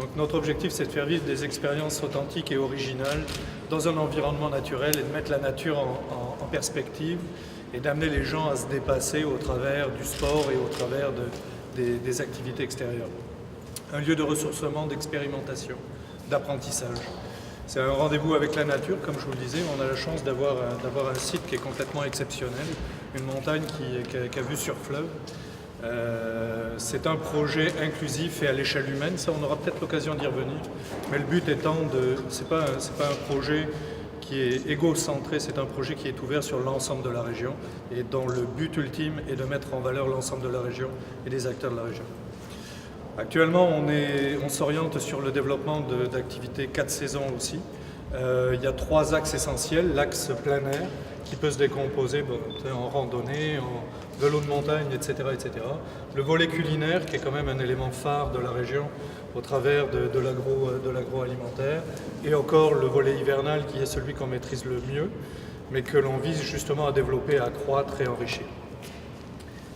Donc notre objectif, c'est de faire vivre des expériences authentiques et originales dans un environnement naturel et de mettre la nature en perspective et d'amener les gens à se dépasser au travers du sport et au travers des activités extérieures. Un lieu de ressourcement, d'expérimentation, d'apprentissage. C'est un rendez-vous avec la nature, comme je vous le disais. On a la chance d'avoir un site qui est complètement exceptionnel, une montagne qui a vue sur fleuve. C'est un projet inclusif et à l'échelle humaine, ça on aura peut-être l'occasion d'y revenir, mais le but étant c'est pas un projet qui est égocentré, c'est un projet qui est ouvert sur l'ensemble de la région et dont le but ultime est de mettre en valeur l'ensemble de la région et des acteurs de la région. Actuellement, on s'oriente sur le développement d'activités 4 saisons aussi. Il y a 3 axes essentiels. L'axe plein air, qui peut se décomposer en randonnée, en vélo de montagne, etc., etc. Le volet culinaire, qui est quand même un élément phare de la région au travers de l'agroalimentaire. Et encore le volet hivernal, qui est celui qu'on maîtrise le mieux, mais que l'on vise justement à développer, à accroître et enrichir.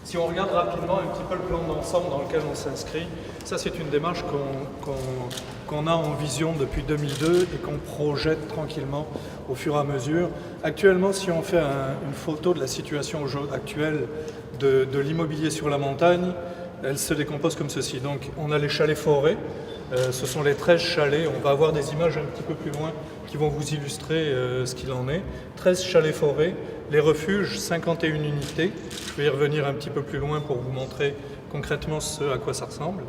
Si on regarde rapidement un petit peu le plan d'ensemble dans lequel on s'inscrit, ça c'est une démarche qu'on a en vision depuis 2002 et qu'on projette tranquillement au fur et à mesure. Actuellement, si on fait une photo de la situation actuelle de l'immobilier sur la montagne, elle se décompose comme ceci. Donc on a les chalets forêts, ce sont les 13 chalets, on va avoir des images un petit peu plus loin qui vont vous illustrer ce qu'il en est. 13 chalets forêts, les refuges, 51 unités. Je vais y revenir un petit peu plus loin pour vous montrer concrètement ce à quoi ça ressemble.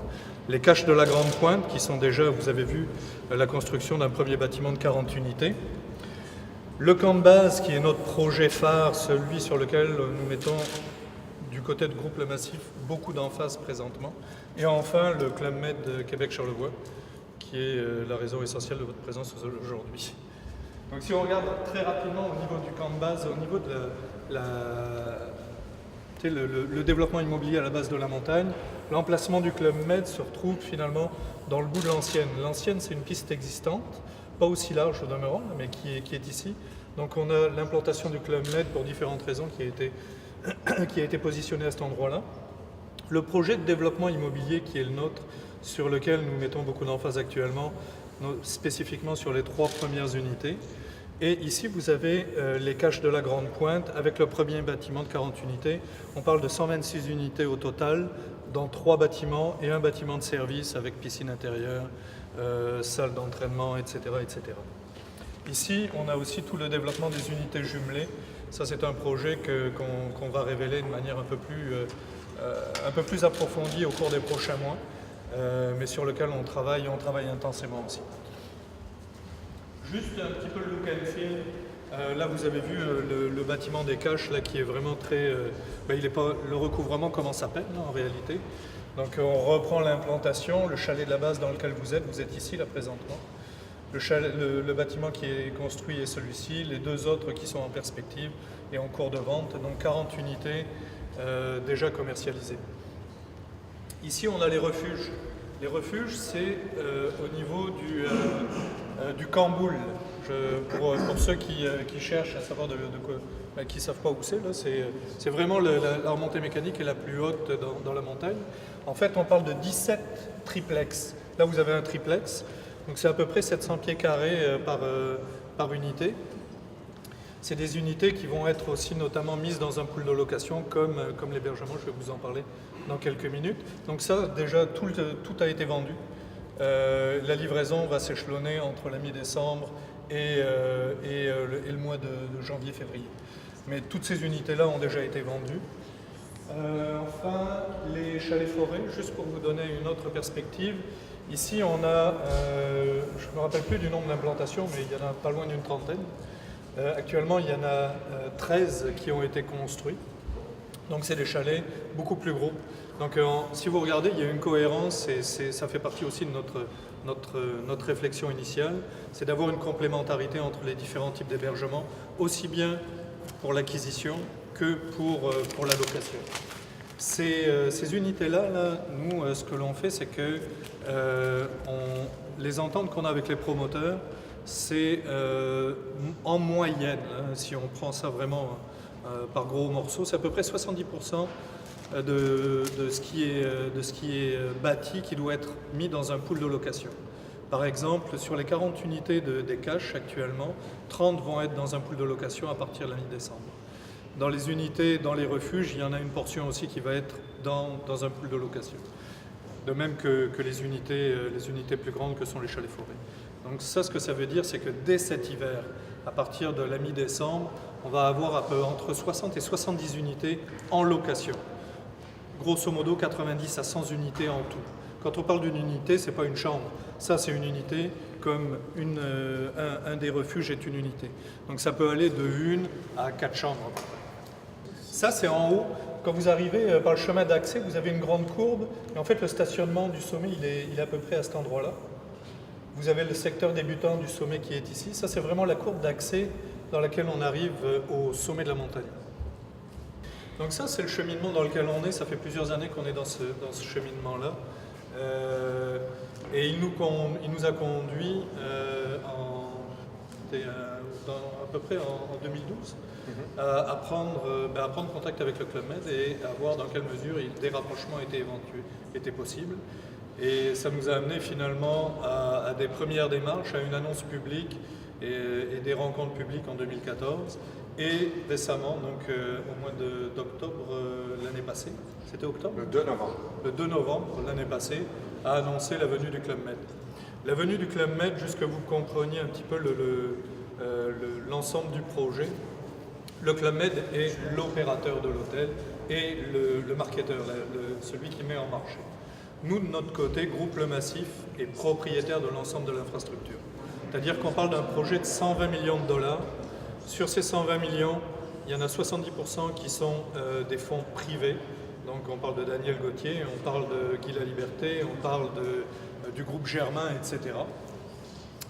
Les caches de la Grande Pointe qui sont déjà, vous avez vu, la construction d'un premier bâtiment de 40 unités. Le camp de base qui est notre projet phare, celui sur lequel nous mettons du côté de Groupe Le Massif beaucoup d'emphase présentement. Et enfin le Club Med de Québec-Charlevoix qui est la raison essentielle de votre présence aujourd'hui. Donc si on regarde très rapidement au niveau du camp de base, au niveau de le développement immobilier à la base de la montagne, l'emplacement du Club Med se retrouve finalement dans le bout de l'ancienne. L'ancienne, c'est une piste existante, pas aussi large au demeurant, mais qui est ici. Donc on a l'implantation du Club Med pour différentes raisons qui a été positionné à cet endroit-là. Le projet de développement immobilier qui est le nôtre, sur lequel nous mettons beaucoup d'emphase actuellement, spécifiquement sur les 3 premières unités. Et ici, vous avez les caches de la Grande Pointe avec le premier bâtiment de 40 unités. On parle de 126 unités au total, dans 3 bâtiments et un bâtiment de service avec piscine intérieure, salle d'entraînement, etc., etc. Ici, on a aussi tout le développement des unités jumelées. Ça, c'est un projet qu'on va révéler de manière un peu plus approfondie au cours des prochains mois, mais sur lequel on travaille intensément aussi. Juste un petit peu le look and feel. Là, vous avez vu le bâtiment des caches là, qui est vraiment très... le recouvrement commence à peine en réalité. Donc on reprend l'implantation, le chalet de la base dans lequel vous êtes ici là présentement. Le bâtiment qui est construit est celui-ci, les 2 autres qui sont en perspective et en cours de vente, donc 40 unités déjà commercialisées. Ici, on a les refuges. Les refuges, c'est au niveau du Camboul. Pour ceux qui cherchent à savoir qui ne savent pas où c'est, c'est vraiment la remontée mécanique est la plus haute dans la montagne. En fait, on parle de 17 triplex. Là, vous avez un triplex. Donc c'est à peu près 700 pieds carrés par unité. C'est des unités qui vont être aussi notamment mises dans un pool de location comme l'hébergement, je vais vous en parler dans quelques minutes. Donc ça, déjà, tout a été vendu. La livraison va s'échelonner entre la mi-décembre et le mois de janvier-février. Mais toutes ces unités-là ont déjà été vendues. Enfin, les chalets forêts, juste pour vous donner une autre perspective. Ici, on a, je ne me rappelle plus du nombre d'implantations, mais il y en a pas loin d'une trentaine. Actuellement, il y en a 13 qui ont été construits. Donc, c'est des chalets beaucoup plus gros. Donc, si vous regardez, il y a une cohérence et ça fait partie aussi de notre réflexion initiale. C'est d'avoir une complémentarité entre les différents types d'hébergements, aussi bien pour l'acquisition que pour la location. Ces unités-là, nous, ce que l'on fait, c'est que les ententes qu'on a avec les promoteurs, c'est en moyenne, si on prend ça vraiment par gros morceaux, c'est à peu près 70% de ce qui est bâti qui doit être mis dans un pool de location. Par exemple, sur les 40 unités des caches actuellement, 30 vont être dans un pool de location à partir de la mi-décembre. Dans les unités, dans les refuges, il y en a une portion aussi qui va être dans un pool de location. De même que les unités plus grandes que sont les chalets forêts. Donc ça, ce que ça veut dire, c'est que dès cet hiver, à partir de la mi-décembre, on va avoir entre 60 et 70 unités en location. Grosso modo, 90 à 100 unités en tout. Quand on parle d'une unité, ce n'est pas une chambre. Ça, c'est une unité, comme un des refuges est une unité. Donc ça peut aller de 1 à 4 chambres. Ça, c'est en haut. Quand vous arrivez par le chemin d'accès, vous avez une grande courbe. Et en fait, le stationnement du sommet, il est à peu près à cet endroit-là. Vous avez le secteur débutant du sommet qui est ici. Ça, c'est vraiment la courbe d'accès dans laquelle on arrive au sommet de la montagne. Donc ça, c'est le cheminement dans lequel on est. Ça fait plusieurs années qu'on est dans ce cheminement-là. Et il nous a conduits à peu près en 2012 à prendre contact avec le Club Med et à voir dans quelle mesure des rapprochements étaient possibles. Et ça nous a amené finalement à des premières démarches, à une annonce publique et des rencontres publiques en 2014. Et récemment, donc au mois d'octobre l'année passée, c'était octobre ? Le 2 novembre. Le 2 novembre l'année passée, a annoncé la venue du Club Med. La venue du Club Med, juste que vous compreniez un petit peu l'ensemble du projet, le Club Med est l'opérateur de l'hôtel et le marketeur, celui qui met en marché. Nous, de notre côté, Groupe Le Massif est propriétaire de l'ensemble de l'infrastructure. C'est-à-dire qu'on parle d'un projet de 120 millions de dollars. Sur ces 120 millions, il y en a 70% qui sont des fonds privés. Donc on parle de Daniel Gauthier, on parle de Guy Laliberté, on parle du groupe Germain, etc.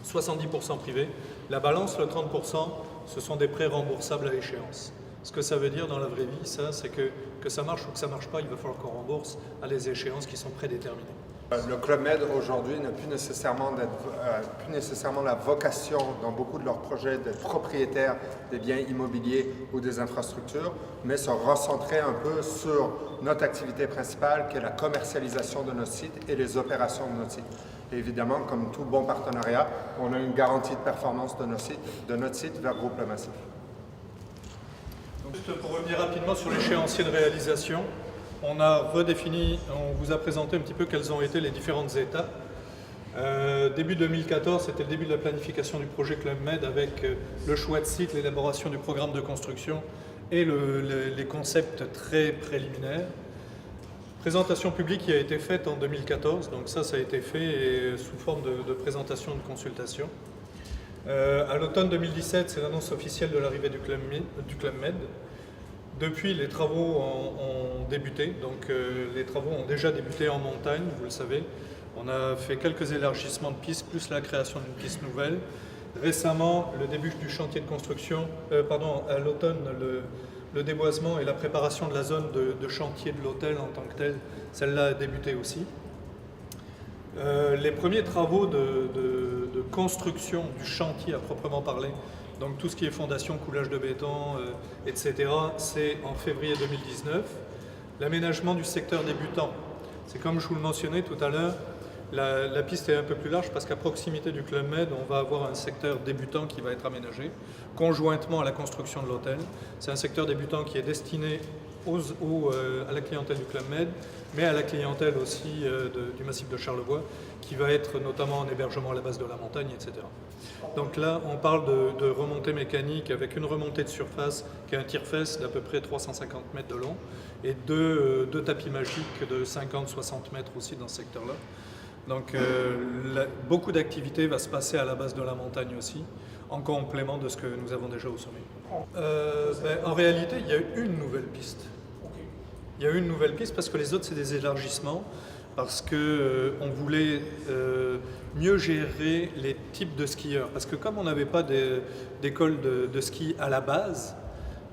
70% privés. La balance, le 30%, ce sont des prêts remboursables à échéance. Ce que ça veut dire dans la vraie vie, ça, c'est que ça marche ou que ça ne marche pas, il va falloir qu'on rembourse à des échéances qui sont prédéterminées. Le Club Med aujourd'hui n'a plus nécessairement la vocation dans beaucoup de leurs projets d'être propriétaire des biens immobiliers ou des infrastructures, mais se recentrer un peu sur notre activité principale qui est la commercialisation de nos sites et les opérations de nos sites. Et évidemment, comme tout bon partenariat, on a une garantie de performance de notre site vers Groupe Le Massif. Donc, juste pour revenir rapidement sur l'échéancier de réalisation, on vous a présenté un petit peu quelles ont été les différentes étapes. Début 2014, c'était le début de la planification du projet Club Med avec le choix de site, l'élaboration du programme de construction et les concepts très préliminaires. Présentation publique qui a été faite en 2014, donc ça a été fait sous forme de présentation de consultation. À l'automne 2017, c'est l'annonce officielle de l'arrivée du Club Med. Depuis, les travaux ont débuté, donc les travaux ont déjà débuté en montagne, vous le savez. On a fait quelques élargissements de pistes, plus la création d'une piste nouvelle. Récemment, le début du chantier de construction, à l'automne, le déboisement et la préparation de la zone de chantier de l'hôtel en tant que tel, celle-là a débuté aussi. Les premiers travaux de construction du chantier à proprement parler, donc tout ce qui est fondation, coulage de béton, etc., c'est en février 2019. L'aménagement du secteur débutant, c'est comme je vous le mentionnais tout à l'heure, la piste est un peu plus large parce qu'à proximité du Club Med, on va avoir un secteur débutant qui va être aménagé, conjointement à la construction de l'hôtel. C'est un secteur débutant qui est destiné à la clientèle du Club Med, mais à la clientèle aussi du massif de Charlevoix, qui va être notamment en hébergement à la base de la montagne, etc. Donc là, on parle de remontée mécanique avec une remontée de surface qui est un tire-fesse d'à peu près 350 mètres de long et deux tapis magiques de 50-60 mètres aussi dans ce secteur-là. Donc beaucoup d'activités va se passer à la base de la montagne aussi, en complément de ce que nous avons déjà au sommet. En réalité, il y a une nouvelle piste. Il y a une nouvelle piste parce que les autres, c'est des élargissements, parce qu'on voulait mieux gérer les types de skieurs. Parce que comme on n'avait pas d'école de ski à la base,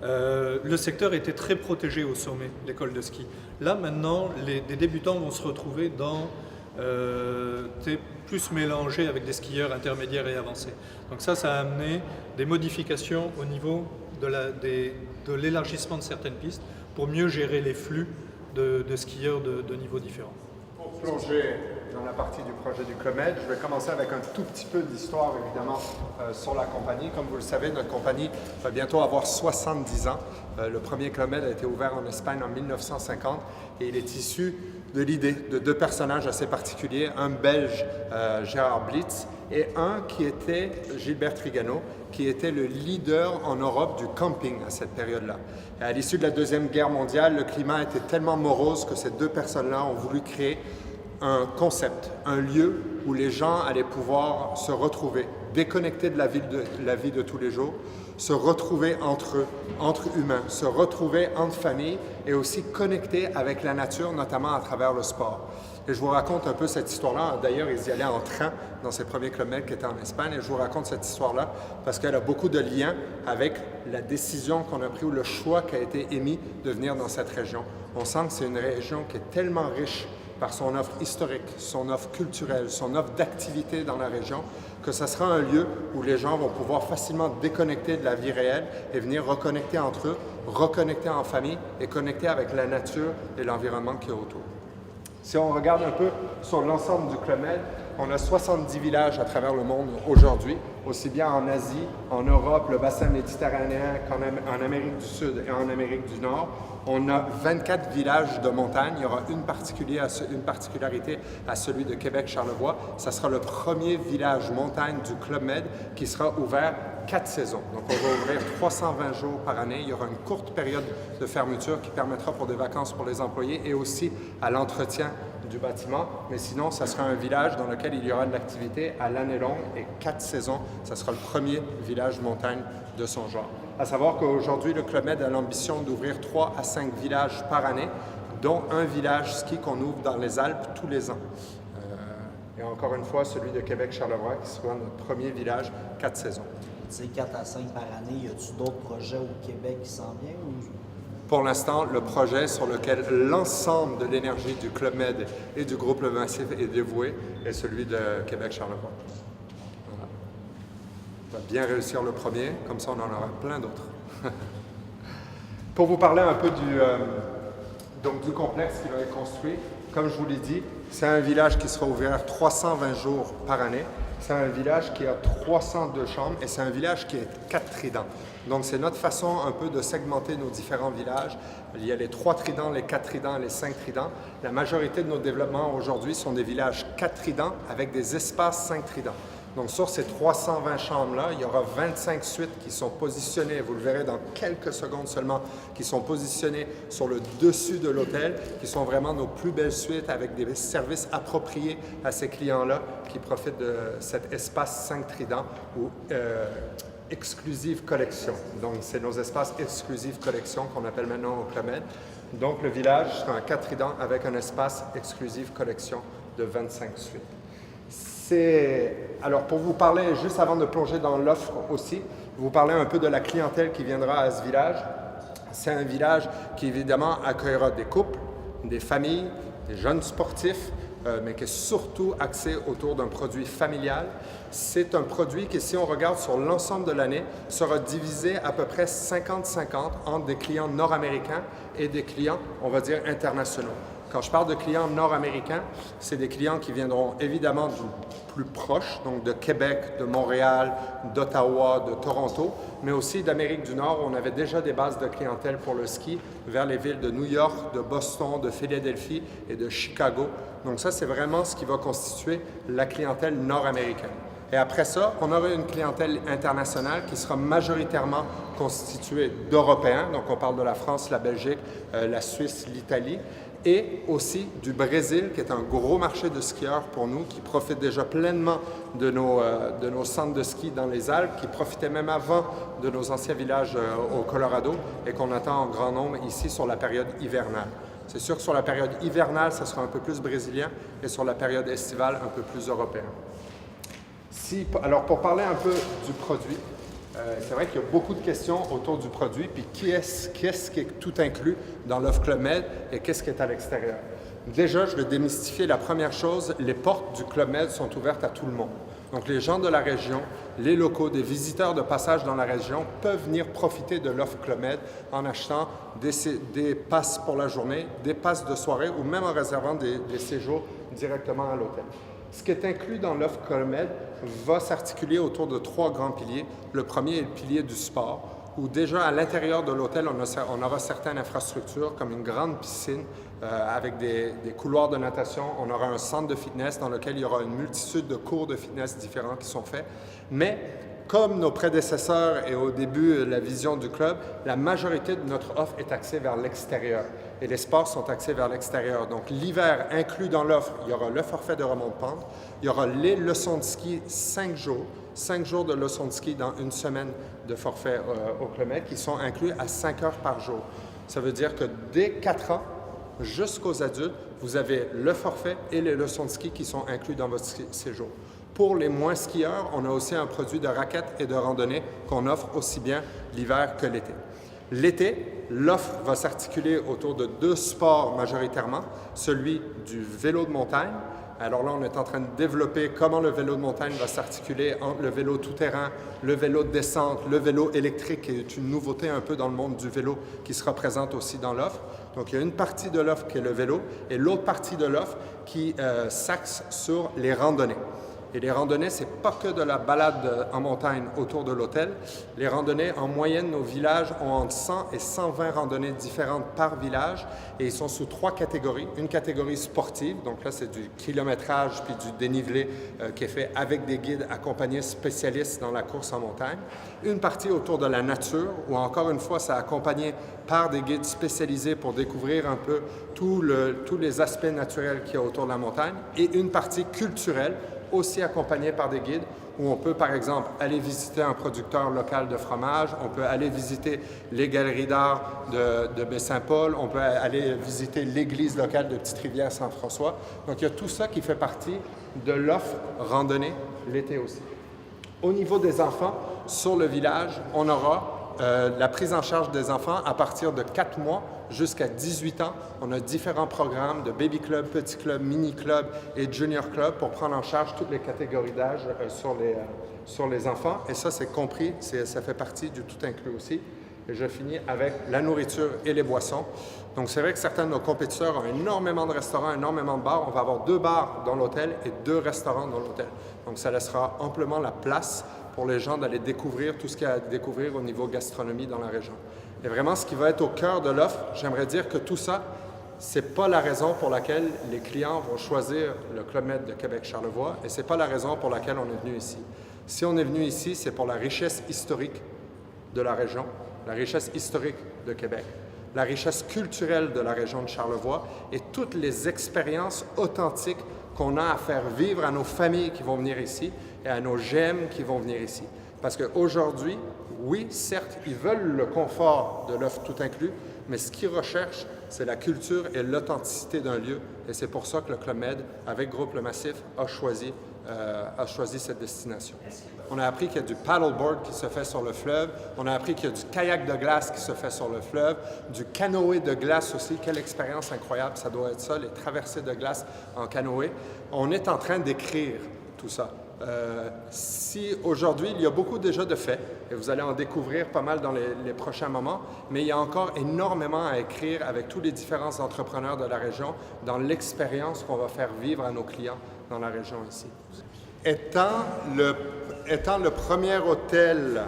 le secteur était très protégé au sommet, l'école de ski. Là, maintenant, des débutants vont se retrouver dans plus mélangés avec des skieurs intermédiaires et avancés. Donc ça a amené des modifications au niveau de l'élargissement de certaines pistes pour mieux gérer les flux de skieurs de niveaux différents. Pour plonger dans la partie du projet du Club Med, je vais commencer avec un tout petit peu d'histoire, évidemment, sur la compagnie. Comme vous le savez, notre compagnie va bientôt avoir 70 ans. Le premier Club Med a été ouvert en Espagne en 1950 et il est issu de l'idée de deux personnages assez particuliers, un Belge, Gérard Blitz, et un qui était Gilbert Trigano, qui était le leader en Europe du camping à cette période-là. À l'issue de la Deuxième Guerre mondiale, le climat était tellement morose que ces deux personnes-là ont voulu créer un concept, un lieu où les gens allaient pouvoir se retrouver, déconnectés de la vie de tous les jours, se retrouver entre eux, entre humains, se retrouver entre familles et aussi connectés avec la nature, notamment à travers le sport. Et je vous raconte un peu cette histoire-là. D'ailleurs, ils y allaient en train dans ces premiers Club Med qui étaient en Espagne. Et je vous raconte cette histoire-là parce qu'elle a beaucoup de liens avec la décision qu'on a prise ou le choix qui a été émis de venir dans cette région. On sent que c'est une région qui est tellement riche par son offre historique, son offre culturelle, son offre d'activité dans la région, que ce sera un lieu où les gens vont pouvoir facilement déconnecter de la vie réelle et venir reconnecter entre eux, reconnecter en famille et connecter avec la nature et l'environnement qui est autour. Si on regarde un peu sur l'ensemble du Club Med, on a 70 villages à travers le monde aujourd'hui, aussi bien en Asie, en Europe, le bassin méditerranéen qu'en Amérique du Sud et en Amérique du Nord. On a 24 villages de montagne. Il y aura une particularité à celui de Québec-Charlevoix. Ça sera le premier village montagne du Club Med qui sera ouvert 4 saisons. Donc, on va ouvrir 320 jours par année. Il y aura une courte période de fermeture qui permettra pour des vacances pour les employés et aussi à l'entretien du bâtiment. Mais sinon, ça sera un village dans lequel il y aura de l'activité à l'année longue et 4 saisons. Ça sera le premier village montagne de son genre. À savoir qu'aujourd'hui, le Club Med a l'ambition d'ouvrir 3 à 5 villages par année, dont un village ski qu'on ouvre dans les Alpes tous les ans. Et encore une fois, celui de Québec-Charlevoix, qui sera notre premier village, 4 saisons. C'est 4 à 5 par année. Y a-t-il d'autres projets au Québec qui s'en viennent? Ou... Pour l'instant, le projet sur lequel l'ensemble de l'énergie du Club Med et du groupe Le Massif est dévoué est celui de Québec-Charlevoix. Voilà. On va bien réussir le premier, comme ça on en aura plein d'autres. Pour vous parler un peu du complexe qui va être construit, comme je vous l'ai dit, c'est un village qui sera ouvert 320 jours par année. C'est un village qui a 302 chambres et c'est un village qui est 4 tridents. Donc, c'est notre façon un peu de segmenter nos différents villages. Il y a les 3 tridents, les 4 tridents, les 5 tridents. La majorité de nos développements aujourd'hui sont des villages 4 tridents avec des espaces 5 tridents. Donc, sur ces 320 chambres-là, il y aura 25 suites qui sont positionnées, vous le verrez dans quelques secondes seulement, qui sont positionnées sur le dessus de l'hôtel, qui sont vraiment nos plus belles suites avec des services appropriés à ces clients-là qui profitent de cet espace 5 tridents ou exclusive collection. Donc, c'est nos espaces exclusive collection qu'on appelle maintenant au Club Med. Donc, le village sera un 4 tridents avec un espace exclusive collection de 25 suites. Alors, pour vous parler, juste avant de plonger dans l'offre aussi, vous parler un peu de la clientèle qui viendra à ce village. C'est un village qui, évidemment, accueillera des couples, des familles, des jeunes sportifs, mais qui est surtout axé autour d'un produit familial. C'est un produit qui, si on regarde sur l'ensemble de l'année, sera divisé à peu près 50-50 entre des clients nord-américains et des clients, on va dire, internationaux. Quand je parle de clients nord-américains, c'est des clients qui viendront évidemment du plus proche, donc de Québec, de Montréal, d'Ottawa, de Toronto, mais aussi d'Amérique du Nord, où on avait déjà des bases de clientèle pour le ski vers les villes de New York, de Boston, de Philadelphie et de Chicago. Donc ça, c'est vraiment ce qui va constituer la clientèle nord-américaine. Et après ça, on aura une clientèle internationale qui sera majoritairement constituée d'Européens, donc on parle de la France, la Belgique, la Suisse, l'Italie, et aussi du Brésil, qui est un gros marché de skieurs pour nous, qui profite déjà pleinement de nos centres de ski dans les Alpes, qui profitait même avant de nos anciens villages au Colorado et qu'on attend en grand nombre ici sur la période hivernale. C'est sûr que sur la période hivernale, ça sera un peu plus brésilien et sur la période estivale, un peu plus européen. Alors, pour parler un peu du produit, c'est vrai qu'il y a beaucoup de questions autour du produit, puis qu'est-ce qui est tout inclus dans l'offre Club Med et qu'est-ce qui est à l'extérieur. Déjà, je vais démystifier la première chose, les portes du Club Med sont ouvertes à tout le monde. Donc les gens de la région, les locaux, des visiteurs de passage dans la région peuvent venir profiter de l'offre Club Med en achetant des passes pour la journée, des passes de soirée ou même en réservant des séjours directement à l'hôtel. Ce qui est inclus dans l'offre Club Med va s'articuler autour de 3 grands piliers. Le premier est le pilier du sport, où déjà à l'intérieur de l'hôtel, on aura certaines infrastructures comme une grande piscine avec des couloirs de natation. On aura un centre de fitness dans lequel il y aura une multitude de cours de fitness différents qui sont faits. Mais comme nos prédécesseurs et au début la vision du club, la majorité de notre offre est axée vers l'extérieur et les sports sont axés vers l'extérieur. Donc l'hiver inclus dans l'offre, il y aura le forfait de remontée de pente, il y aura les leçons de ski 5 jours. 5 jours de leçons de ski dans une semaine de forfait au Club Med qui sont inclus à 5 heures par jour. Ça veut dire que dès 4 ans jusqu'aux adultes, vous avez le forfait et les leçons de ski qui sont inclus dans votre séjour. Pour les moins skieurs, on a aussi un produit de raquettes et de randonnée qu'on offre aussi bien l'hiver que l'été. L'été, l'offre va s'articuler autour de 2 sports majoritairement, celui du vélo de montagne. Alors là, on est en train de développer comment le vélo de montagne va s'articuler entre le vélo tout-terrain, le vélo de descente, le vélo électrique, qui est une nouveauté un peu dans le monde du vélo qui sera présente aussi dans l'offre. Donc, il y a une partie de l'offre qui est le vélo et l'autre partie de l'offre qui s'axe sur les randonnées. Et les randonnées, ce n'est pas que de la balade en montagne autour de l'hôtel. Les randonnées, en moyenne, nos villages ont entre 100 et 120 randonnées différentes par village et ils sont sous 3 catégories. Une catégorie sportive, donc là, c'est du kilométrage puis du dénivelé qui est fait avec des guides accompagnés spécialistes dans la course en montagne. Une partie autour de la nature, où encore une fois, c'est accompagné par des guides spécialisés pour découvrir un peu tous les aspects naturels qu'il y a autour de la montagne. Et une partie culturelle, aussi accompagné par des guides où on peut, par exemple, aller visiter un producteur local de fromage, on peut aller visiter les galeries d'art de Baie-Saint-Paul, on peut aller visiter l'église locale de Petite-Rivière-Saint-François. Donc, il y a tout ça qui fait partie de l'offre randonnée l'été aussi. Au niveau des enfants, sur le village, on aura la prise en charge des enfants à partir de 4 mois jusqu'à 18 ans. On a différents programmes de baby club, petit club, mini club et junior club pour prendre en charge toutes les catégories d'âge sur les enfants. Et ça, c'est compris, ça fait partie du tout inclus aussi. Et je finis avec la nourriture et les boissons. Donc, c'est vrai que certains de nos compétiteurs ont énormément de restaurants, énormément de bars. On va avoir 2 bars dans l'hôtel et 2 restaurants dans l'hôtel. Donc, ça laissera amplement la place pour les gens d'aller découvrir tout ce qu'il y a à découvrir au niveau gastronomie dans la région. Et vraiment, ce qui va être au cœur de l'offre, j'aimerais dire que tout ça, ce n'est pas la raison pour laquelle les clients vont choisir le Club Med de Québec-Charlevoix et ce n'est pas la raison pour laquelle on est venu ici. Si on est venu ici, c'est pour la richesse historique de la région, la richesse historique de Québec, la richesse culturelle de la région de Charlevoix et toutes les expériences authentiques qu'on a à faire vivre à nos familles qui vont venir ici et à nos GM qui vont venir ici. Parce qu'aujourd'hui, oui, certes, ils veulent le confort de l'offre tout inclus, mais ce qu'ils recherchent, c'est la culture et l'authenticité d'un lieu. Et c'est pour ça que le Club Med, avec Groupe Le Massif, a choisi cette destination. On a appris qu'il y a du paddleboard qui se fait sur le fleuve. On a appris qu'il y a du kayak de glace qui se fait sur le fleuve, du canoë de glace aussi. Quelle expérience incroyable ça doit être ça, les traversées de glace en canoë. On est en train d'écrire tout ça. Si aujourd'hui, il y a beaucoup déjà de faits, et vous allez en découvrir pas mal dans les prochains moments, mais il y a encore énormément à écrire avec tous les différents entrepreneurs de la région dans l'expérience qu'on va faire vivre à nos clients dans la région ici. Étant le premier hôtel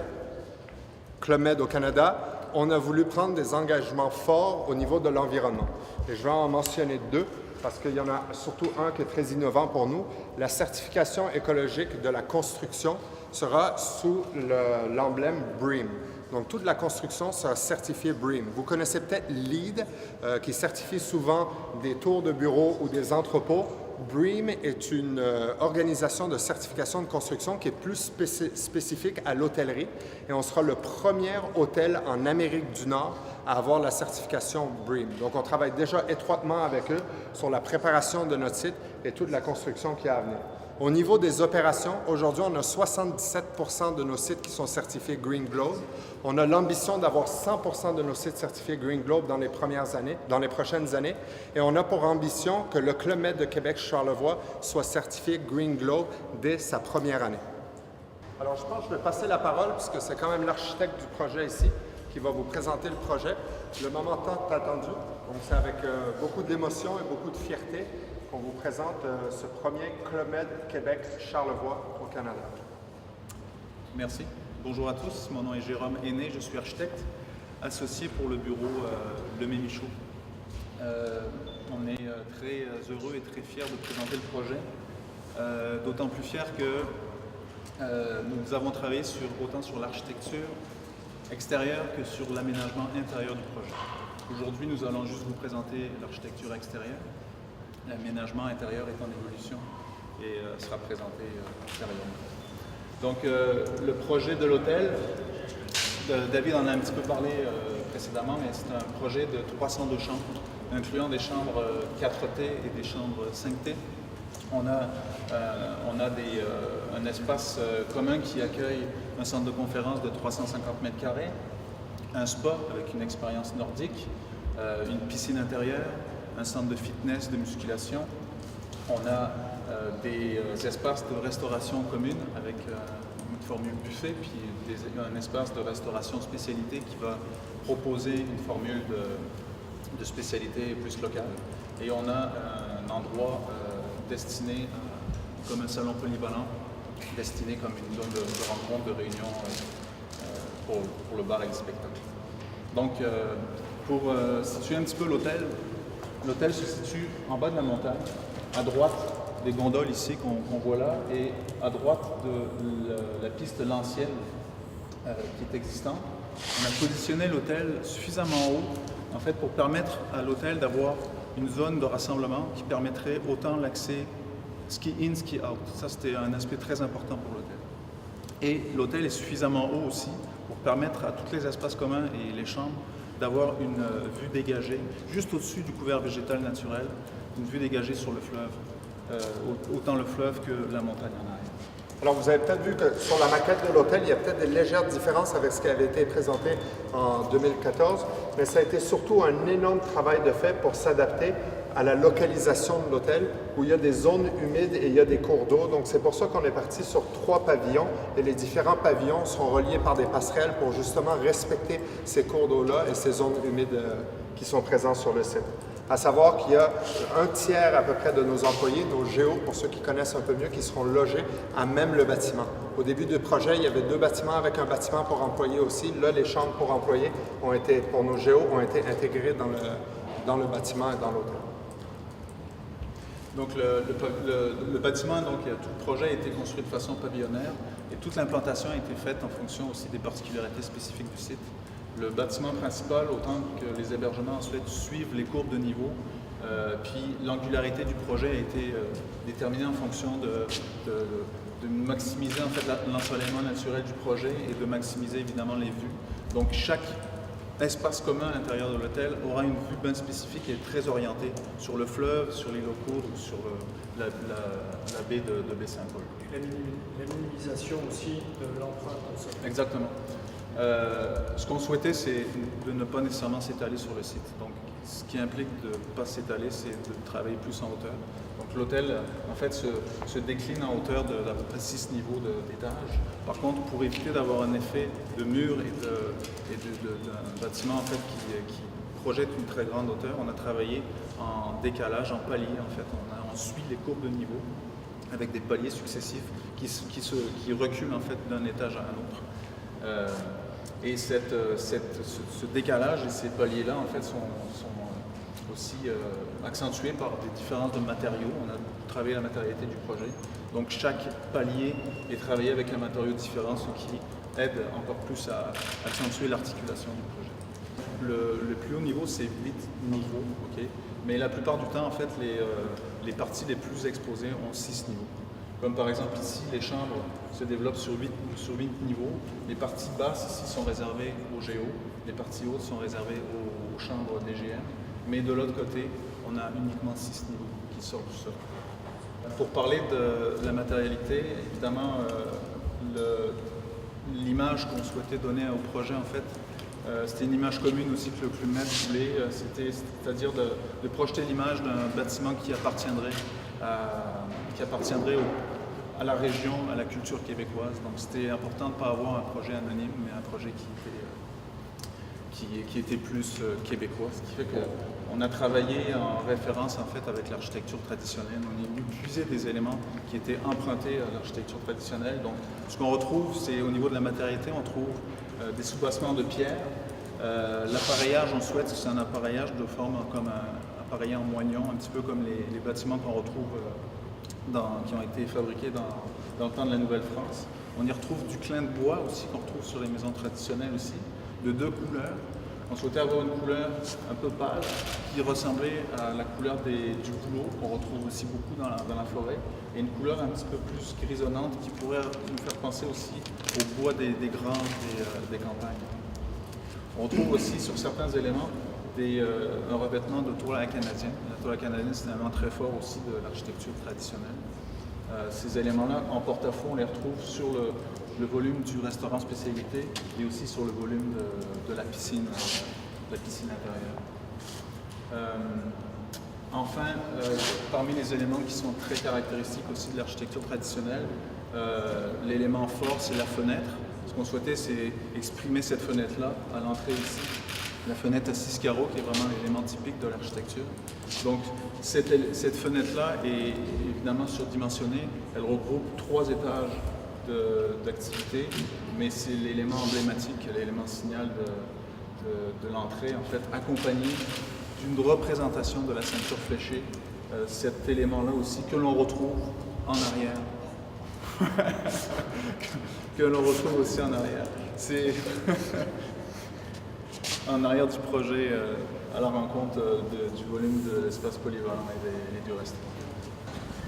Club Med au Canada, on a voulu prendre des engagements forts au niveau de l'environnement. Et je vais en mentionner 2. Parce qu'il y en a surtout un qui est très innovant pour nous. La certification écologique de la construction sera sous l'emblème BREEAM. Donc, toute la construction sera certifiée BREEAM. Vous connaissez peut-être LEED, qui certifie souvent des tours de bureaux ou des entrepôts. BREEAM est une organisation de certification de construction qui est plus spécifique à l'hôtellerie. Et on sera le premier hôtel en Amérique du Nord à avoir la certification BREEAM. Donc, on travaille déjà étroitement avec eux sur la préparation de notre site et toute la construction qui est à venir. Au niveau des opérations, aujourd'hui, on a 77% de nos sites qui sont certifiés Green Globe. On a l'ambition d'avoir 100% de nos sites certifiés Green Globe dans les prochaines années. Et on a pour ambition que le Club Med de Québec Charlevoix soit certifié Green Globe dès sa première année. Alors, je pense que je vais passer la parole, puisque c'est quand même l'architecte du projet ici qui va vous présenter le projet. Le moment tant attendu. Donc, c'est avec beaucoup d'émotion et beaucoup de fierté qu'on vous présente ce premier Club Med Québec Charlevoix au Canada. Merci. Bonjour à tous, mon nom est Jérôme Aîné, je suis architecte associé pour le bureau Lemay Michaud. On est très heureux et très fiers de présenter le projet, d'autant plus fiers que nous avons travaillé autant sur l'architecture extérieure que sur l'aménagement intérieur du projet. Aujourd'hui, nous allons juste vous présenter l'architecture extérieure. L'aménagement intérieur est en évolution et sera présenté ultérieurement. Donc, le projet de l'hôtel, David en a un petit peu parlé précédemment, mais c'est un projet de 302 chambres, incluant des chambres 4T et des chambres 5T. On a un espace commun qui accueille un centre de conférence de 350 mètres carrés, un spa avec une expérience nordique, une piscine intérieure, un centre de fitness, de musculation. On a des espaces de restauration commune avec une formule buffet, puis un espace de restauration spécialité qui va proposer une formule de spécialité plus locale. Et on a un endroit destiné comme un salon polyvalent, destiné comme une zone de rencontre, de réunion pour le bar et le spectacle. Donc, pour situer un petit peu l'hôtel, l'hôtel se situe en bas de la montagne, à droite des gondoles ici qu'on voit là, et à droite de la piste Lancienne qui est existante. On a positionné l'hôtel suffisamment haut, en fait, pour permettre à l'hôtel d'avoir une zone de rassemblement qui permettrait autant l'accès ski in, ski out. Ça, c'était un aspect très important pour l'hôtel. Et l'hôtel est suffisamment haut aussi pour permettre à tous les espaces communs et les chambres d'avoir une vue dégagée, juste au-dessus du couvert végétal naturel, une vue dégagée sur le fleuve, autant le fleuve que la montagne en arrière. Alors, vous avez peut-être vu que sur la maquette de l'hôtel, il y a peut-être des légères différences avec ce qui avait été présenté en 2014, mais ça a été surtout un énorme travail de fait pour s'adapter à la localisation de l'hôtel, où il y a des zones humides et il y a des cours d'eau. Donc, c'est pour ça qu'on est parti sur 3 pavillons, et les différents pavillons sont reliés par des passerelles pour justement respecter ces cours d'eau-là et ces zones humides qui sont présentes sur le site. À savoir qu'il y a un tiers à peu près de nos employés, nos géos, pour ceux qui connaissent un peu mieux, qui seront logés à même le bâtiment. Au début du projet, il y avait 2 bâtiments avec un bâtiment pour employés aussi. Là, les chambres pour employés pour nos géos ont été intégrées dans le bâtiment et dans l'hôtel. Donc le bâtiment, tout le projet a été construit de façon pavillonnaire et toute l'implantation a été faite en fonction aussi des particularités spécifiques du site. Le bâtiment principal, autant que les hébergements ensuite, suivent les courbes de niveau, puis l'angularité du projet a été déterminée en fonction de maximiser en fait l'ensoleillement naturel du projet et de maximiser évidemment les vues. Donc chaque espace commun à l'intérieur de l'hôtel aura une vue bien spécifique et très orientée sur le fleuve, sur l'île aux Coudres ou sur la baie de Baie-Saint-Paul. La minimisation aussi de l'empreinte au sol. Exactement. Ce qu'on souhaitait, c'est de ne pas nécessairement s'étaler sur le site. Donc, ce qui implique de ne pas s'étaler, c'est de travailler plus en hauteur. Donc, l'hôtel, en fait, se décline en hauteur d'à peu près 6 niveaux d'étage. Par contre, pour éviter d'avoir un effet de mur et d'un bâtiment en fait, qui projette une très grande hauteur, on a travaillé en décalage, en palier. En fait, on suit les courbes de niveau avec des paliers successifs qui reculent en fait d'un étage à un autre. Et ce décalage et ces paliers-là en fait, sont aussi accentués par des différences de matériaux. On a travaillé la matérialité du projet. Donc chaque palier est travaillé avec un matériau différent, ce qui aide encore plus à accentuer l'articulation du projet. Le plus haut niveau, c'est 8 niveaux, okay? Mais la plupart du temps, en fait, les parties les plus exposées ont 6 niveaux. Comme par exemple ici, les chambres se développent sur 8 niveaux. Les parties basses ici sont réservées aux géos, les parties hautes sont réservées aux chambres DGM. Mais de l'autre côté, on a uniquement 6 niveaux qui sortent du sol. Pour parler de la matérialité, évidemment, l'image qu'on souhaitait donner au projet, en fait, c'était une image commune aussi que le Club Med voulait, c'est-à-dire de projeter l'image d'un bâtiment qui appartiendrait à la région, à la culture québécoise. Donc c'était important de ne pas avoir un projet anonyme, mais un projet qui était plus québécois, ce qui fait qu'on a travaillé en référence en fait avec l'architecture traditionnelle. On est venu puiser des éléments qui étaient empruntés à l'architecture traditionnelle. Donc ce qu'on retrouve, c'est au niveau de la matérialité, on trouve des soubassements de pierre. L'appareillage, on souhaite, c'est un appareillage de forme comme un appareillé en moignon, un petit peu comme les bâtiments qu'on retrouve qui ont été fabriqués dans le temps de la Nouvelle-France. On y retrouve du clin de bois aussi, qu'on retrouve sur les maisons traditionnelles aussi, de 2 couleurs. On souhaitait avoir une couleur un peu pâle qui ressemblait à la couleur du bouleau qu'on retrouve aussi beaucoup dans la forêt, et une couleur un petit peu plus grisonnante qui pourrait nous faire penser aussi au bois des granges des campagnes. On retrouve aussi sur certains éléments un revêtement de toile à la canadienne. La toile à la canadienne, c'est un élément très fort aussi de l'architecture traditionnelle. Ces éléments-là, en porte-à-faux, on les retrouve sur le volume du restaurant spécialité et aussi sur le volume de la piscine intérieure. Enfin, parmi les éléments qui sont très caractéristiques aussi de l'architecture traditionnelle, l'élément fort, c'est la fenêtre. Ce qu'on souhaitait, c'est exprimer cette fenêtre-là à l'entrée ici. La fenêtre à 6 carreaux, qui est vraiment l'élément typique de l'architecture. Donc, cette fenêtre-là est évidemment surdimensionnée. Elle regroupe 3 étages d'activité, mais c'est l'élément emblématique, l'élément signal de l'entrée, en fait, accompagné d'une représentation de la ceinture fléchée. Cet élément-là aussi, que l'on retrouve en arrière. que l'on retrouve aussi en arrière. C'est en arrière du projet, à la rencontre du volume de l'espace polyvalent et du restaurant.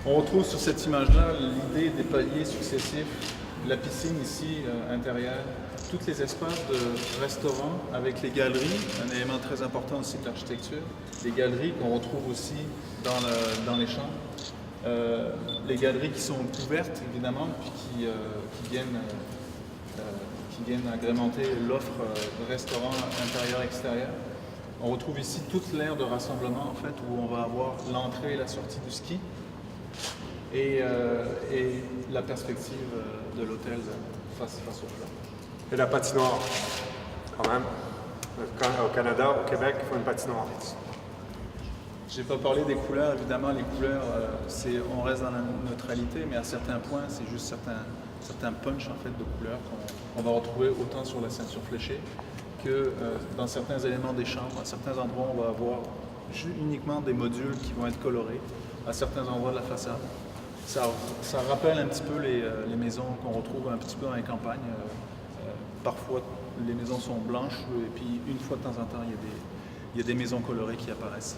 On retrouve sur cette image-là l'idée des paliers successifs, la piscine ici intérieure, tous les espaces de restaurant avec les galeries, un élément très important aussi de l'architecture, les galeries qu'on retrouve aussi dans les chambres, les galeries qui sont ouvertes évidemment, puis qui viennent agrémenter l'offre de restaurant intérieur-extérieur. On retrouve ici toute l'aire de rassemblement en fait, où on va avoir l'entrée et la sortie du ski et la perspective de l'hôtel face au fleuve. Et la patinoire, quand même. Au Canada, au Québec, il faut une patinoire. Je n'ai pas parlé des couleurs, évidemment, les couleurs, on reste dans la neutralité, mais à certains points, c'est juste certains punchs en fait, de couleurs qu'on va retrouver autant sur la ceinture fléchée que dans certains éléments des chambres. À certains endroits, on va avoir uniquement des modules qui vont être colorés, à certains endroits de la façade. Ça rappelle un petit peu les maisons qu'on retrouve un petit peu dans les campagnes. Parfois, les maisons sont blanches et puis une fois de temps en temps, il y a des maisons colorées qui apparaissent.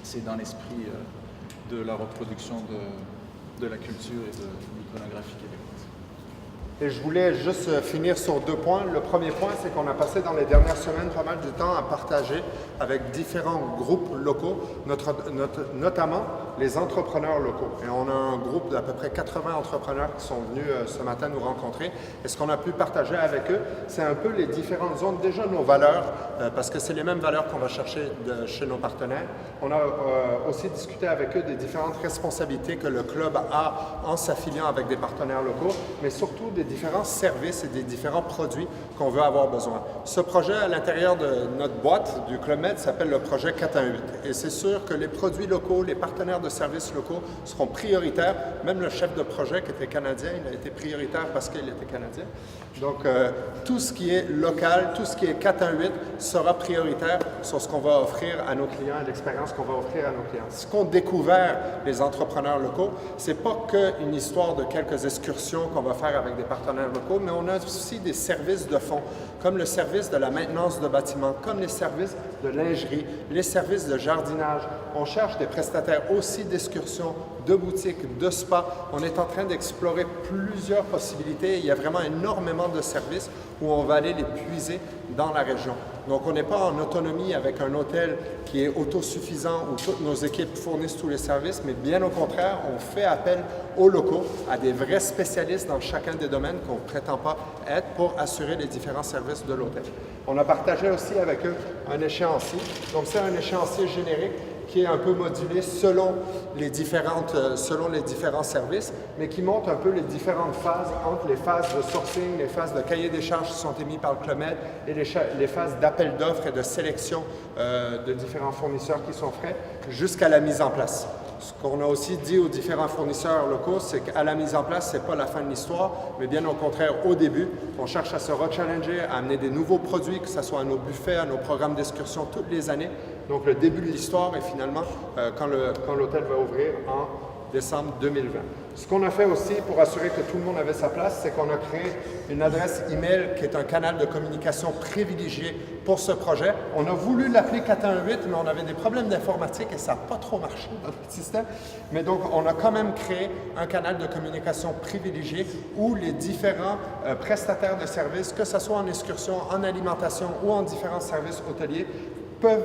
C'est dans l'esprit de la reproduction de la culture et de l'iconographie québécoise. Et je voulais juste finir sur 2 points. Le premier point, c'est qu'on a passé dans les dernières semaines pas mal de temps à partager avec différents groupes locaux, notamment les entrepreneurs locaux. Et on a un groupe d'à peu près 80 entrepreneurs qui sont venus ce matin nous rencontrer. Et ce qu'on a pu partager avec eux, c'est un peu les différentes zones, déjà nos valeurs, parce que c'est les mêmes valeurs qu'on va chercher chez nos partenaires. On a aussi discuté avec eux des différentes responsabilités que le club a en s'affiliant avec des partenaires locaux, mais surtout des différents services et des différents produits qu'on veut avoir besoin. Ce projet à l'intérieur de notre boîte du Club Med s'appelle le projet 418. Et c'est sûr que les produits locaux, les partenaires de services locaux seront prioritaires. Même le chef de projet qui était canadien, il a été prioritaire parce qu'il était canadien. Donc, tout ce qui est local, tout ce qui est 418 sera prioritaire sur ce qu'on va offrir à nos clients et l'expérience qu'on va offrir à nos clients. Ce qu'ont découvert les entrepreneurs locaux, c'est pas qu'une histoire de quelques excursions qu'on va faire avec des partenaires locaux, mais on a aussi des services de fond, comme le service de la maintenance de bâtiments, comme les services de lingerie, les services de jardinage. On cherche des prestataires aussi d'excursions, de boutiques, de spa. On est en train d'explorer plusieurs possibilités. Il y a vraiment énormément de services où on va aller les puiser dans la région. Donc, on n'est pas en autonomie avec un hôtel qui est autosuffisant où toutes nos équipes fournissent tous les services, mais bien au contraire, on fait appel aux locaux, à des vrais spécialistes dans chacun des domaines qu'on ne prétend pas être pour assurer les différents services de l'hôtel. On a partagé aussi avec eux un échéancier. Donc, c'est un échéancier générique qui est un peu modulé selon les différents services, mais qui montre un peu les différentes phases entre les phases de sourcing, les phases de cahier des charges qui sont émis par le Club Med et les phases d'appel d'offres et de sélection de différents fournisseurs qui sont frais jusqu'à la mise en place. Ce qu'on a aussi dit aux différents fournisseurs locaux, c'est qu'à la mise en place, ce n'est pas la fin de l'histoire, mais bien au contraire, au début, on cherche à se rechallenger, à amener des nouveaux produits, que ce soit à nos buffets, à nos programmes d'excursion toutes les années. Donc, le début de l'histoire est finalement quand l'hôtel va ouvrir en décembre 2020. Ce qu'on a fait aussi pour assurer que tout le monde avait sa place, c'est qu'on a créé une adresse email qui est un canal de communication privilégié pour ce projet. On a voulu l'appeler 418, mais on avait des problèmes d'informatique et ça n'a pas trop marché dans notre système. Mais donc, on a quand même créé un canal de communication privilégié où les différents prestataires de services, que ce soit en excursion, en alimentation ou en différents services hôteliers, peuvent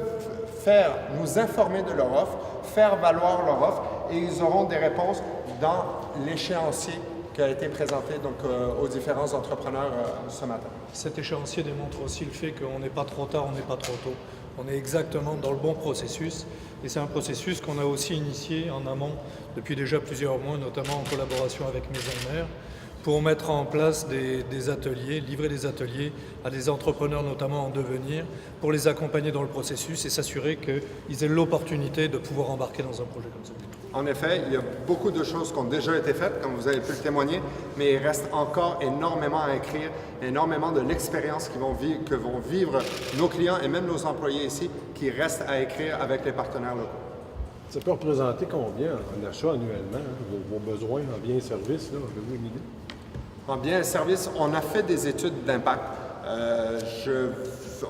nous informer de leur offre, faire valoir leur offre et ils auront des réponses dans l'échéancier qui a été présenté donc, aux différents entrepreneurs ce matin. Cet échéancier démontre aussi le fait qu'on n'est pas trop tard, on n'est pas trop tôt. On est exactement dans le bon processus et c'est un processus qu'on a aussi initié en amont depuis déjà plusieurs mois, notamment en collaboration avec Maison Mère, pour mettre en place des ateliers, livrer des ateliers à des entrepreneurs notamment en devenir, pour les accompagner dans le processus et s'assurer qu'ils aient l'opportunité de pouvoir embarquer dans un projet comme ça. En effet, il y a beaucoup de choses qui ont déjà été faites, comme vous avez pu le témoigner, mais il reste encore énormément à écrire, énormément de l'expérience que vont vivre nos clients et même nos employés ici, qui restent à écrire avec les partenaires locaux. Ça peut représenter combien en achat annuellement, vos besoins en biens et services? Avez-vous une idée? En biens et services, on a fait des études d'impact.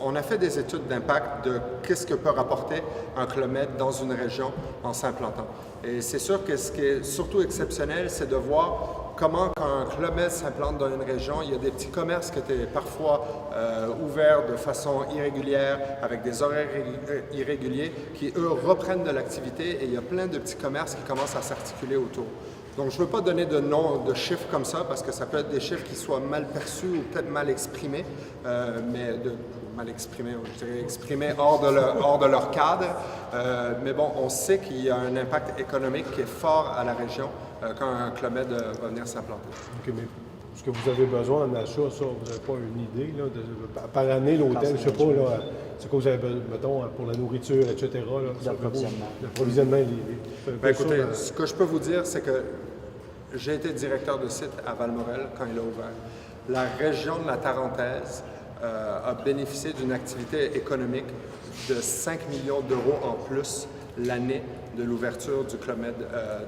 On a fait des études d'impact de qu'est-ce que peut rapporter un Club Med dans une région en s'implantant. Et c'est sûr que ce qui est surtout exceptionnel, c'est de voir comment, quand un Club Med s'implante dans une région, il y a des petits commerces qui étaient parfois ouverts de façon irrégulière, avec des horaires irréguliers, qui, eux, reprennent de l'activité et il y a plein de petits commerces qui commencent à s'articuler autour. Donc, je ne veux pas donner de nom, de chiffres comme ça, parce que ça peut être des chiffres qui soient mal perçus ou peut-être mal exprimés, mal exprimés, je dirais exprimés hors de leur cadre. Mais bon, on sait qu'il y a un impact économique qui est fort à la région quand un Club Med va venir s'implanter. OK, mais ce que vous avez besoin en achat, ça, vous n'avez pas une idée, là, par année, l'hôtel, je ne sais pas, là, c'est quoi vous avez besoin, mettons, pour la nourriture, etc., l'approvisionnement. Écoutez, ce que je peux vous dire, c'est que j'ai été directeur de site à Val-Morel quand il a ouvert. La région de la Tarentaise a bénéficié d'une activité économique de 5 millions d'euros en plus l'année de l'ouverture du Club Med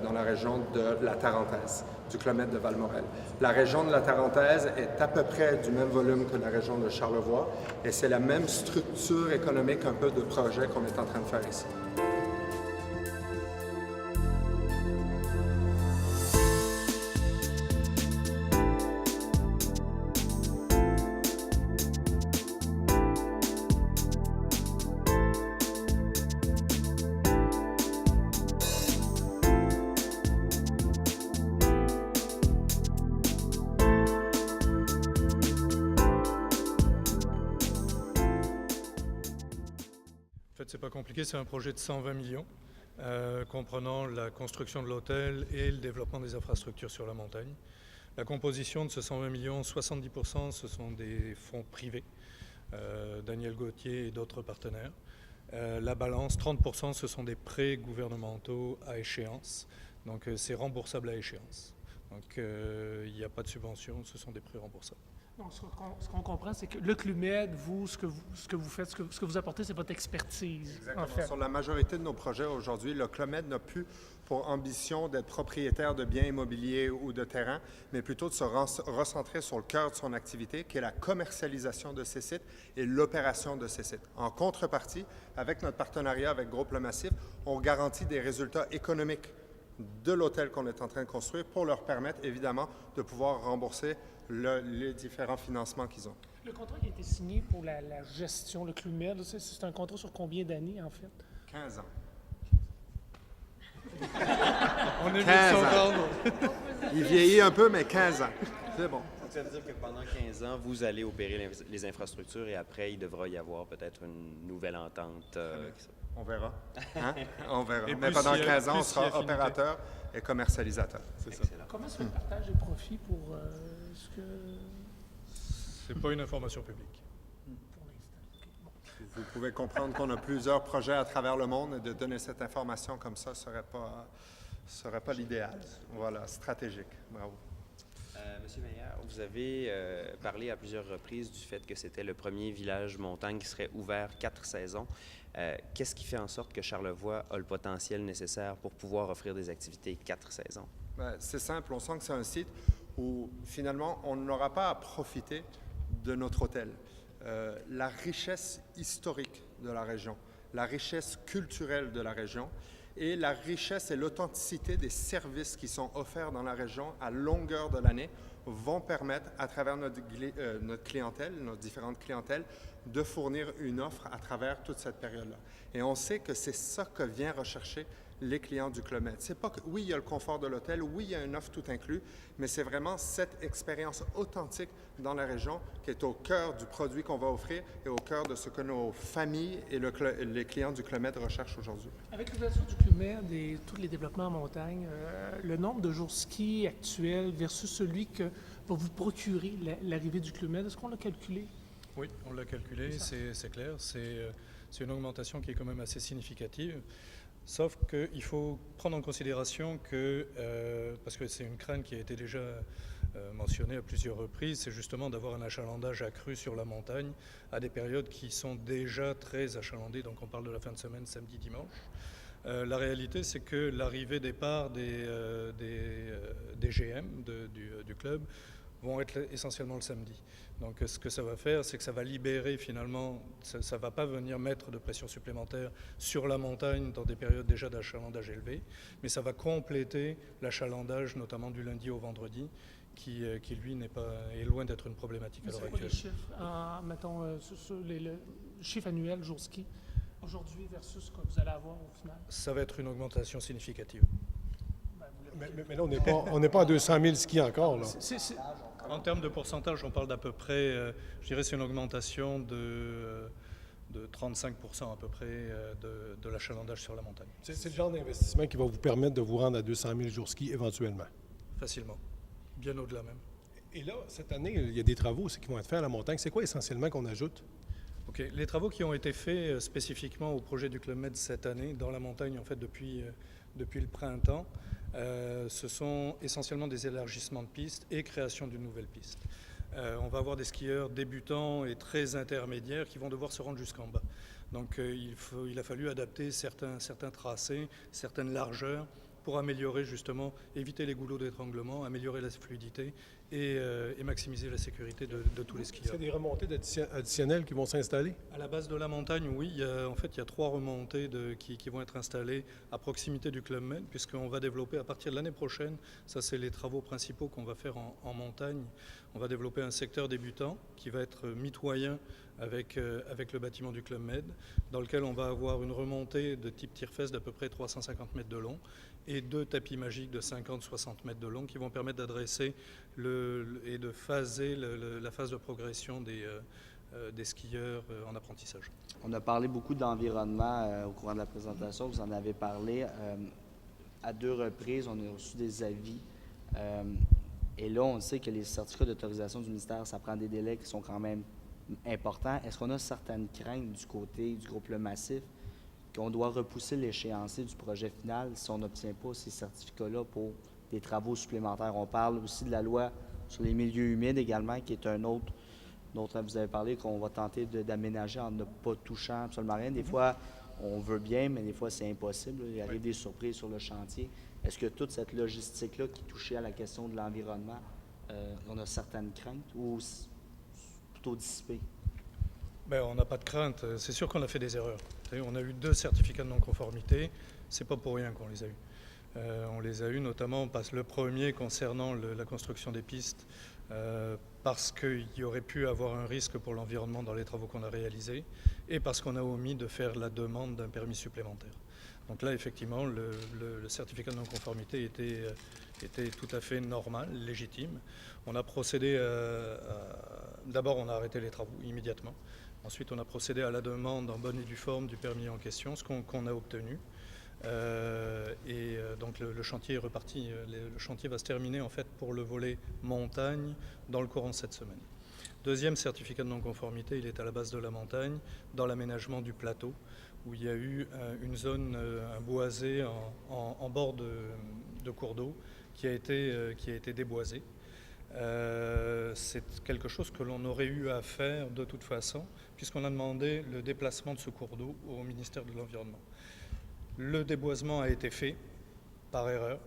dans la région de la Tarentaise, du Club Med de Val-Morel. La région de la Tarentaise est à peu près du même volume que la région de Charlevoix et c'est la même structure économique un peu de projet qu'on est en train de faire ici. En fait, c'est pas compliqué, c'est un projet de 120 millions, comprenant la construction de l'hôtel et le développement des infrastructures sur la montagne. La composition de ce 120 millions, 70%, ce sont des fonds privés, Daniel Gauthier et d'autres partenaires. La balance, 30%, ce sont des prêts gouvernementaux à échéance, donc c'est remboursable à échéance. Donc, il n'y a pas de subvention, ce sont des prêts remboursables. Donc, ce qu'on comprend, c'est que le CLUMED, vous, ce que vous faites, ce que vous apportez, c'est votre expertise, Exactement. en fait. Sur la majorité de nos projets aujourd'hui, le CLUMED n'a plus pour ambition d'être propriétaire de biens immobiliers ou de terrains, mais plutôt de se recentrer sur le cœur de son activité, qui est la commercialisation de ces sites et l'opération de ces sites. En contrepartie, avec notre partenariat avec Groupe Le Massif, on garantit des résultats économiques de l'hôtel qu'on est en train de construire pour leur permettre, évidemment, de pouvoir rembourser les différents financements qu'ils ont. Le contrat qui a été signé pour la gestion, le CLUMED, c'est un contrat sur combien d'années, en fait? 15 ans. On est 15 vite ans. s'entendre. Il vieillit un peu, mais 15 ans. C'est bon. Donc, ça veut dire que pendant 15 ans, vous allez opérer les infrastructures et après, il devra y avoir peut-être une nouvelle entente. On verra. Hein? On verra. Et Mais plus pendant il y a- 15 ans, on plus il y a sera affinité. opérateur et commercialisateur. C'est ça. Comment se fait le partage des profits pour ce que... C'est pas une information publique. pour l'instant? OK, bon. Vous pouvez comprendre qu'on a plusieurs projets à travers le monde et de donner cette information comme ça serait pas l'idéal. Voilà, stratégique. Bravo. Monsieur Meillard, vous avez parlé à plusieurs reprises du fait que c'était le premier village montagne qui serait ouvert 4 saisons. Qu'est-ce qui fait en sorte que Charlevoix a le potentiel nécessaire pour pouvoir offrir des activités 4 saisons? C'est simple, on sent que c'est un site où finalement on n'aura pas à profiter de notre hôtel. La richesse historique de la région, la richesse culturelle de la région et la richesse et l'authenticité des services qui sont offerts dans la région à longueur de l'année vont permettre, à travers notre clientèle, nos différentes clientèles, de fournir une offre à travers toute cette période-là. Et on sait que c'est ça que vient rechercher les clients du Club Med. C'est pas que, oui, il y a le confort de l'hôtel, oui, il y a une offre tout inclus, mais c'est vraiment cette expérience authentique dans la région qui est au cœur du produit qu'on va offrir et au cœur de ce que nos familles et les clients du Club Med recherchent aujourd'hui. Avec l'ouverture du CLUMED et tous les développements en montagne, le nombre de jours ski actuel versus celui que va vous procurer l'arrivée du CLUMED, est-ce qu'on l'a calculé? Oui, on l'a calculé, c'est clair. C'est une augmentation qui est quand même assez significative. Sauf qu'il faut prendre en considération que, parce que c'est une crainte qui a été déjà mentionnée à plusieurs reprises, c'est justement d'avoir un achalandage accru sur la montagne à des périodes qui sont déjà très achalandées. Donc on parle de la fin de semaine, samedi, dimanche. La réalité, c'est que l'arrivée-départ des GM du club vont être essentiellement le samedi. Donc ce que ça va faire, c'est que ça va libérer finalement, ça ne va pas venir mettre de pression supplémentaire sur la montagne dans des périodes déjà d'achalandage élevé, mais ça va compléter l'achalandage notamment du lundi au vendredi, qui lui est loin d'être une problématique à l'heure C'est quoi les actuelle. chiffres, mettons, le chiffre annuel jour ski, aujourd'hui versus ce que vous allez avoir au final? Ça va être une augmentation significative. Ben, vous l'avez- Mais là, on n'est pas à 200 000 skis encore, là. C'est- En termes de pourcentage, on parle d'à peu près, je dirais c'est une augmentation de 35% à peu près de l'achalandage sur la montagne, C'est le genre d'investissement qui va vous permettre de vous rendre à 200 000 jours ski éventuellement. facilement, bien au-delà même. Et là, cette année, il y a des travaux aussi qui vont être faits à la montagne. C'est quoi essentiellement qu'on ajoute? OK. Les travaux qui ont été faits spécifiquement au projet du Club Med cette année, dans la montagne en fait depuis le printemps, ce sont essentiellement des élargissements de pistes et création d'une nouvelle piste. On va avoir des skieurs débutants et très intermédiaires qui vont devoir se rendre jusqu'en bas. Donc il a fallu adapter certains tracés, certaines largeurs pour améliorer justement, éviter les goulots d'étranglement, améliorer la fluidité et maximiser la sécurité de tous les skieurs. C'est des remontées additionnelles qui vont s'installer? À la base de la montagne, oui, il y a 3 remontées qui vont être installées à proximité du Club Med, puisqu'on va développer à partir de l'année prochaine, ça c'est les travaux principaux qu'on va faire en montagne, on va développer un secteur débutant qui va être mitoyen avec le bâtiment du Club Med, dans lequel on va avoir une remontée de type tire-fesse d'à peu près 350 mètres de long et 2 tapis magiques de 50-60 mètres de long qui vont permettre d'adresser et de phaser la phase de progression des skieurs en apprentissage. On a parlé beaucoup d'environnement au courant de la présentation. Vous en avez parlé à 2 reprises. On a reçu des avis. Et là, on sait que les certificats d'autorisation du ministère, ça prend des délais qui sont quand même importants. Est-ce qu'on a certaines craintes du côté du groupe Le Massif qu'on doit repousser l'échéancier du projet final si on n'obtient pas ces certificats-là pour des travaux supplémentaires. On parle aussi de la loi sur les milieux humides également, qui est un autre dont vous avez parlé, qu'on va tenter d'aménager en ne pas touchant absolument rien. Des fois, on veut bien, mais des fois, c'est impossible. Il arrive des surprises sur le chantier. Est-ce que toute cette logistique-là qui touchait à la question de l'environnement, on a certaines craintes ou plutôt dissipées? Ben, on n'a pas de crainte. C'est sûr qu'on a fait des erreurs. On a eu 2 certificats de non-conformité. C'est pas pour rien qu'on les a eus. On les a eus notamment le premier concernant la construction des pistes, parce qu'il y aurait pu avoir un risque pour l'environnement dans les travaux qu'on a réalisés, et parce qu'on a omis de faire la demande d'un permis supplémentaire. Donc là, effectivement, le certificat de non-conformité était tout à fait normal, légitime. On a procédé d'abord, on a arrêté les travaux immédiatement. Ensuite, on a procédé à la demande en bonne et due forme du permis en question, ce qu'on a obtenu. Donc le chantier est reparti. Le chantier va se terminer en fait pour le volet montagne dans le courant de cette semaine. Deuxième certificat de non-conformité, il est à la base de la montagne, dans l'aménagement du plateau, où il y a eu une zone, un boisé en bord de cours d'eau qui a été déboisé. C'est quelque chose que l'on aurait eu à faire de toute façon, puisqu'on a demandé le déplacement de ce cours d'eau au ministère de l'Environnement. Le déboisement a été fait par erreur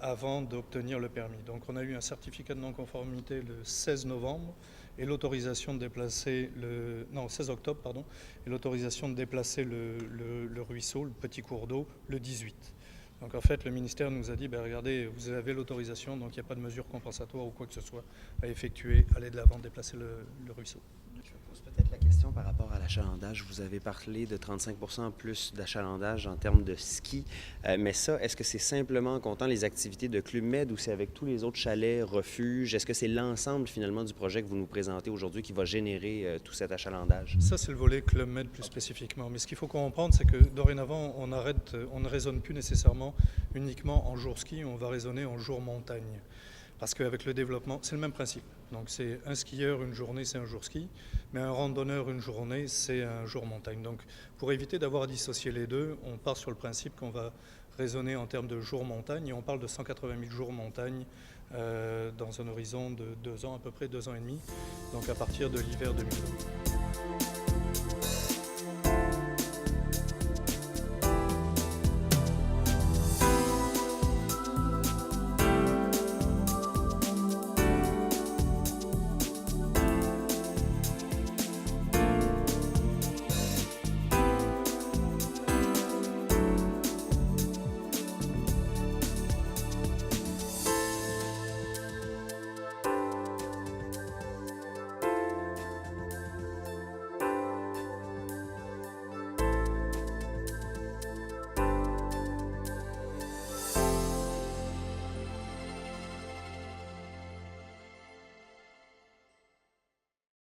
avant d'obtenir le permis. Donc on a eu un certificat de non-conformité le 16 novembre et l'autorisation de déplacer 16 octobre, pardon, et l'autorisation de déplacer le ruisseau, le petit cours d'eau, le 18. Donc en fait, le ministère nous a dit, regardez, vous avez l'autorisation, donc il n'y a pas de mesure compensatoire ou quoi que ce soit à effectuer, aller de l'avant, déplacer le ruisseau. Je pose peut-être la question par rapport à l'achalandage. Vous avez parlé de 35% plus d'achalandage en termes de ski, mais ça, est-ce que c'est simplement en comptant les activités de Club Med ou c'est avec tous les autres chalets, refuges? Est-ce que c'est l'ensemble finalement du projet que vous nous présentez aujourd'hui qui va générer tout cet achalandage? Ça, c'est le volet Club Med plus spécifiquement. Mais ce qu'il faut comprendre, c'est que dorénavant, on ne raisonne plus nécessairement uniquement en jour ski, on va raisonner en jour montagne. Parce qu'avec le développement, c'est le même principe. Donc c'est un skieur, une journée, c'est un jour ski, mais un randonneur, une journée, c'est un jour montagne. Donc pour éviter d'avoir à dissocier les deux, on part sur le principe qu'on va raisonner en termes de jours montagne, et on parle de 180 000 jours montagne dans un horizon de 2 ans, à peu près 2 ans et demi, donc à partir de l'hiver 2020.